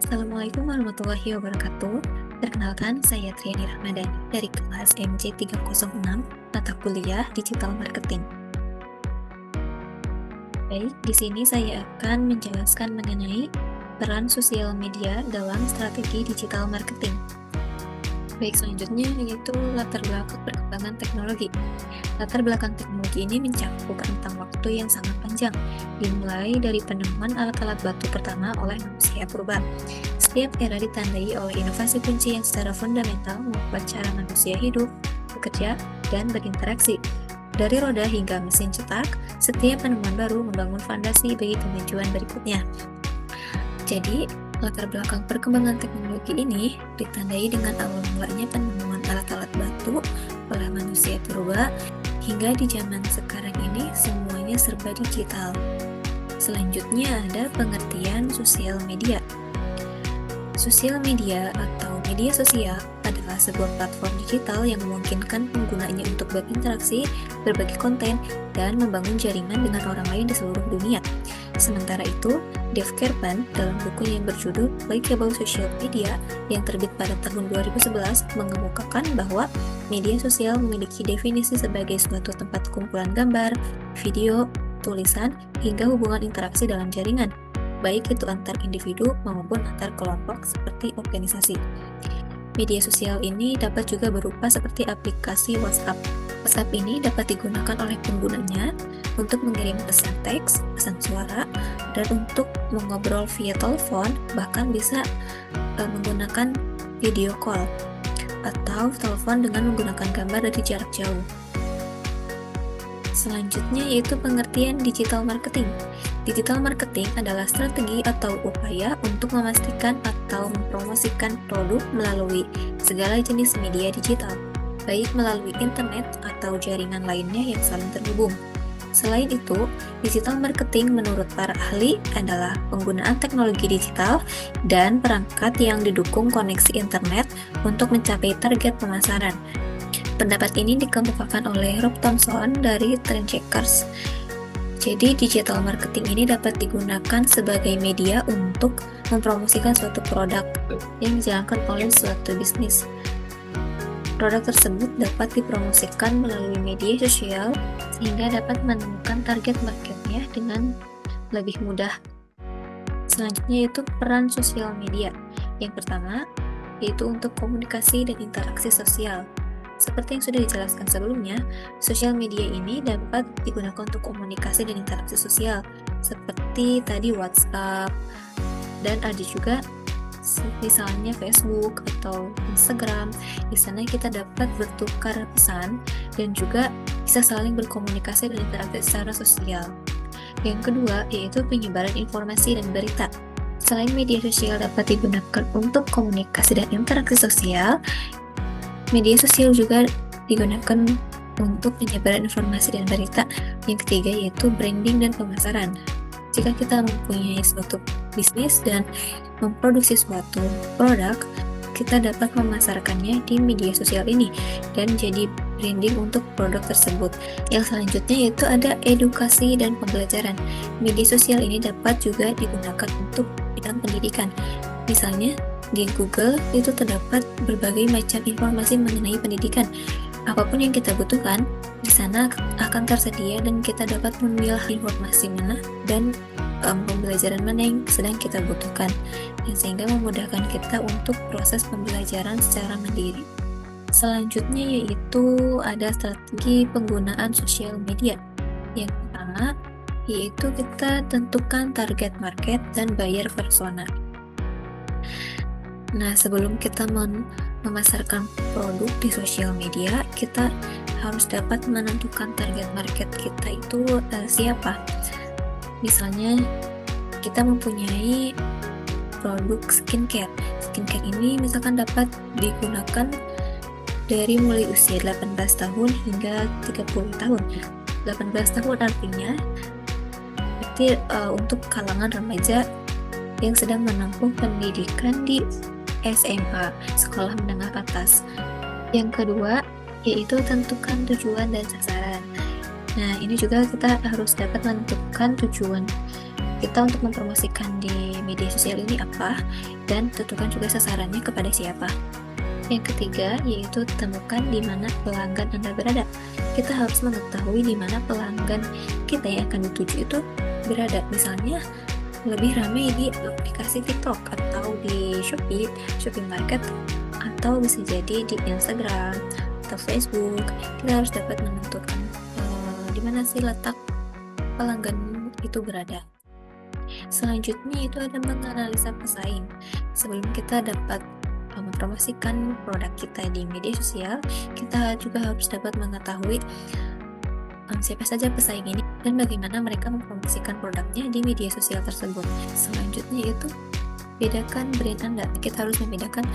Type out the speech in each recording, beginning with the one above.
Assalamualaikum warahmatullahi wabarakatuh. Perkenalkan, saya Triani Rahmadani dari kelas MC 306, mata kuliah Digital Marketing. Baik, di sini saya akan menjelaskan mengenai peran sosial media dalam strategi digital marketing. Baik, selanjutnya yaitu latar belakang perkembangan teknologi. Latar belakang teknologi ini mencakup rentang waktu yang sangat panjang, dimulai dari penemuan alat-alat batu pertama oleh manusia purba. Setiap era ditandai oleh inovasi kunci yang secara fundamental membuat cara manusia hidup, bekerja, dan berinteraksi. Dari roda hingga mesin cetak, setiap penemuan baru membangun fondasi bagi kemajuan berikutnya. Jadi, latar belakang perkembangan teknologi ini ditandai dengan awal mulanya penemuan alat-alat batu oleh manusia purba, hingga di zaman sekarang ini semuanya serba digital. Selanjutnya ada pengertian sosial media. Sosial media atau media sosial adalah sebuah platform digital yang memungkinkan penggunanya untuk berinteraksi, berbagi konten, dan membangun jaringan dengan orang lain di seluruh dunia. Sementara itu, Dave Kerpen dalam buku yang berjudul Likeable Social Media yang terbit pada tahun 2011 mengemukakan bahwa media sosial memiliki definisi sebagai suatu tempat kumpulan gambar, video, tulisan, hingga hubungan interaksi dalam jaringan, baik itu antar individu maupun antar kelompok seperti organisasi. Media sosial ini dapat juga berupa seperti aplikasi WhatsApp. WhatsApp ini dapat digunakan oleh penggunanya untuk mengirim pesan teks, pesan suara, dan untuk mengobrol via telepon, bahkan bisa menggunakan video call atau telepon dengan menggunakan gambar dari jarak jauh. Selanjutnya yaitu pengertian digital marketing. Digital marketing adalah strategi atau upaya untuk memastikan atau mempromosikan produk melalui segala jenis media digital, baik melalui internet atau jaringan lainnya yang saling terhubung. Selain itu, digital marketing menurut para ahli adalah penggunaan teknologi digital dan perangkat yang didukung koneksi internet untuk mencapai target pemasaran. Pendapat ini dikemukakan oleh Rob Thompson dari Trendcheckers. Jadi, digital marketing ini dapat digunakan sebagai media untuk mempromosikan suatu produk yang dijalankan oleh suatu bisnis. Produk tersebut dapat dipromosikan melalui media sosial sehingga dapat menemukan target marketnya dengan lebih mudah. Selanjutnya yaitu peran sosial media. Yang pertama yaitu untuk komunikasi dan interaksi sosial. Seperti yang sudah dijelaskan sebelumnya, sosial media ini dapat digunakan untuk komunikasi dan interaksi sosial, seperti tadi WhatsApp, dan ada juga misalnya Facebook atau Instagram. Di sana kita dapat bertukar pesan dan juga bisa saling berkomunikasi dan interaksi secara sosial. Yang kedua yaitu penyebaran informasi dan berita. Selain media sosial dapat digunakan untuk komunikasi dan interaksi sosial, media sosial juga digunakan untuk penyebaran informasi dan berita. Yang ketiga yaitu branding dan pemasaran. Jika kita mempunyai suatu bisnis dan memproduksi suatu produk, kita dapat memasarkannya di media sosial ini dan jadi branding untuk produk tersebut. Yang selanjutnya yaitu ada edukasi dan pembelajaran. Media sosial ini dapat juga digunakan untuk bidang pendidikan. Misalnya di Google itu terdapat berbagai macam informasi mengenai pendidikan. Apapun yang kita butuhkan, di sana akan tersedia dan kita dapat memilah informasi mana dan pembelajaran mana yang sedang kita butuhkan, dan sehingga memudahkan kita untuk proses pembelajaran secara mandiri. Selanjutnya yaitu ada strategi penggunaan sosial media. Yang pertama yaitu kita tentukan target market dan buyer persona. Nah, sebelum kita memasarkan produk di sosial media, kita harus dapat menentukan target market kita itu siapa. Misalnya, kita mempunyai produk skincare. Skincare ini misalkan dapat digunakan dari mulai usia 18 tahun hingga 30 tahun. 18 tahun artinya berarti untuk kalangan remaja yang sedang menempuh pendidikan di SMA, sekolah menengah atas. Yang kedua, yaitu tentukan tujuan dan sasaran. Nah, ini juga kita harus dapat menentukan tujuan kita untuk mempromosikan di media sosial ini apa, dan tentukan juga sasarannya kepada siapa. Yang ketiga, yaitu temukan di mana pelanggan Anda berada. Kita harus mengetahui di mana pelanggan kita yang akan dituju itu berada. Misalnya, lebih ramai di aplikasi TikTok atau di Shopee Market, atau bisa jadi di Instagram atau Facebook. Kita harus dapat menentukan di mana sih letak pelanggan itu berada. Selanjutnya itu ada menganalisa pesaing. Sebelum kita dapat mempromosikan produk kita di media sosial, kita juga harus dapat mengetahui siapa saja pesaing ini dan bagaimana mereka mempromosikan produknya di media sosial tersebut. Selanjutnya itu bedakan brand Anda. Kita harus membedakan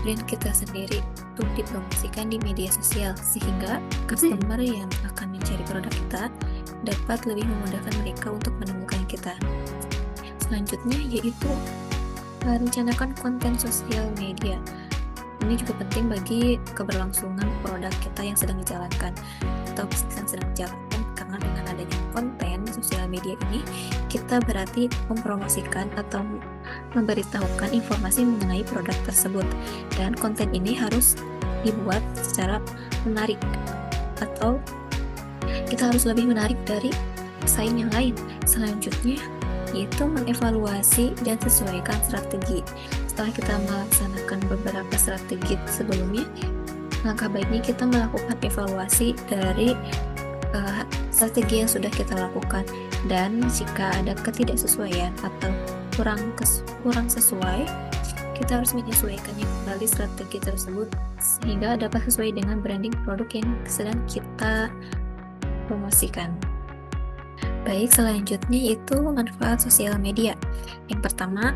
brand kita sendiri untuk dipromosikan di media sosial, sehingga customer yang akan mencari produk kita dapat lebih memudahkan mereka untuk menemukan kita. Selanjutnya yaitu rencanakan konten sosial media. Ini juga penting bagi keberlangsungan produk kita yang sedang dijalankan atau bisnis yang sedang dijalankan, karena dengan adanya konten sosial media ini, kita berarti mempromosikan atau memberitahukan informasi mengenai produk tersebut, dan konten ini harus dibuat secara menarik, atau kita harus lebih menarik dari pesaing yang lain. Selanjutnya yaitu mengevaluasi dan sesuaikan strategi. Setelah kita melaksanakan beberapa strategi sebelumnya, langkah baiknya kita melakukan evaluasi dari strategi yang sudah kita lakukan, dan jika ada ketidaksesuaian atau kurang sesuai, kita harus menyesuaikannya kembali strategi tersebut sehingga dapat sesuai dengan branding produk yang sedang kita promosikan. Baik, selanjutnya itu manfaat sosial media. Yang pertama,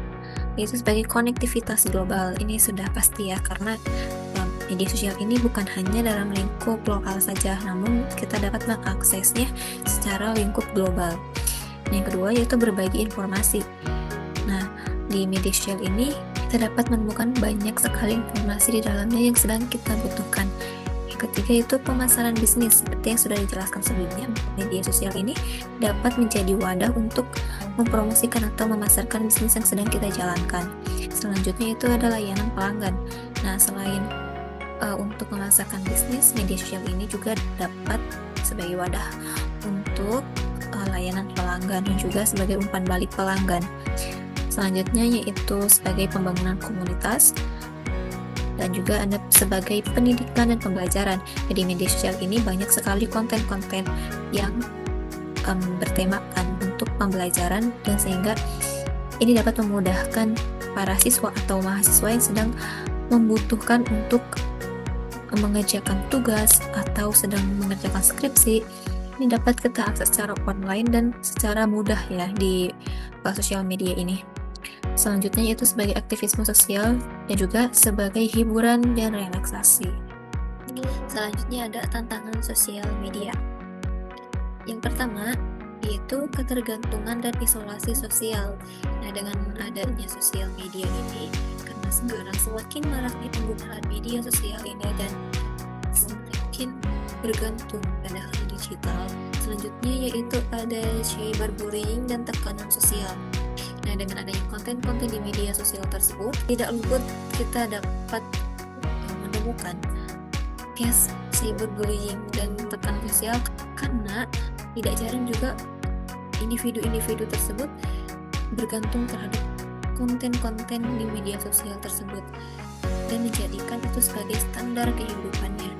yaitu sebagai konektivitas global. Ini sudah pasti ya, karena media sosial ini bukan hanya dalam lingkup lokal saja, namun kita dapat mengaksesnya secara lingkup global. Yang kedua, yaitu berbagi informasi. Nah, di media sosial ini kita dapat menemukan banyak sekali informasi di dalamnya yang sedang kita butuhkan. Ketiga itu pemasaran bisnis. Seperti yang sudah dijelaskan sebelumnya, media sosial ini dapat menjadi wadah untuk mempromosikan atau memasarkan bisnis yang sedang kita jalankan. Selanjutnya itu ada layanan pelanggan. Nah, selain untuk memasarkan bisnis, media sosial ini juga dapat sebagai wadah untuk layanan pelanggan dan juga sebagai umpan balik pelanggan. Selanjutnya yaitu sebagai pembangunan komunitas, dan juga ada sebagai pendidikan dan pembelajaran. Jadi media sosial ini banyak sekali konten-konten yang bertemakan untuk pembelajaran, dan sehingga ini dapat memudahkan para siswa atau mahasiswa yang sedang membutuhkan untuk mengerjakan tugas atau sedang mengerjakan skripsi. Ini dapat kita akses secara online dan secara mudah ya di sosial media ini. Selanjutnya yaitu sebagai aktivisme sosial dan juga sebagai hiburan dan relaksasi. Selanjutnya ada tantangan sosial media. Yang pertama yaitu ketergantungan dan isolasi sosial. Nah, dengan adanya sosial media ini, karena sekarang semakin maraknya penggunaan media sosial ini dan semakin bergantung pada hal digital. Selanjutnya yaitu ada cyberbullying dan tekanan sosial. Nah, dengan adanya konten-konten di media sosial tersebut, tidak luput kita dapat menemukan case cyberbullying dan tekanan sosial, karena tidak jarang juga individu-individu tersebut bergantung terhadap konten-konten di media sosial tersebut dan menjadikan itu sebagai standar kehidupannya.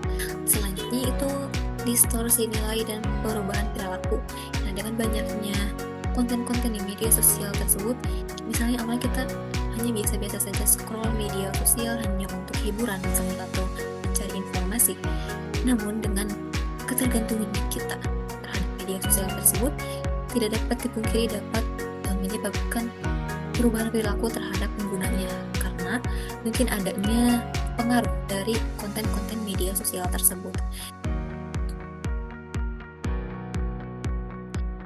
Selanjutnya itu distorsi nilai dan perubahan perilaku. Nah, dengan banyaknya konten-konten di media sosial tersebut, misalnya awalnya kita hanya biasa-biasa saja scroll media sosial hanya untuk hiburan misalnya atau mencari informasi, namun dengan ketergantungan kita terhadap media sosial tersebut, tidak dapat dipungkiri dapat menyebabkan perubahan perilaku terhadap penggunanya, karena mungkin adanya pengaruh dari konten-konten media sosial tersebut.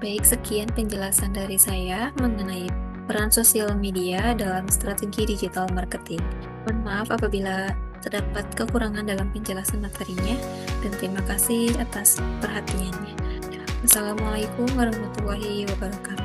Baik, sekian penjelasan dari saya mengenai peran sosial media dalam strategi digital marketing. Mohon maaf apabila terdapat kekurangan dalam penjelasan materinya, dan terima kasih atas perhatiannya. Wassalamualaikum warahmatullahi wabarakatuh.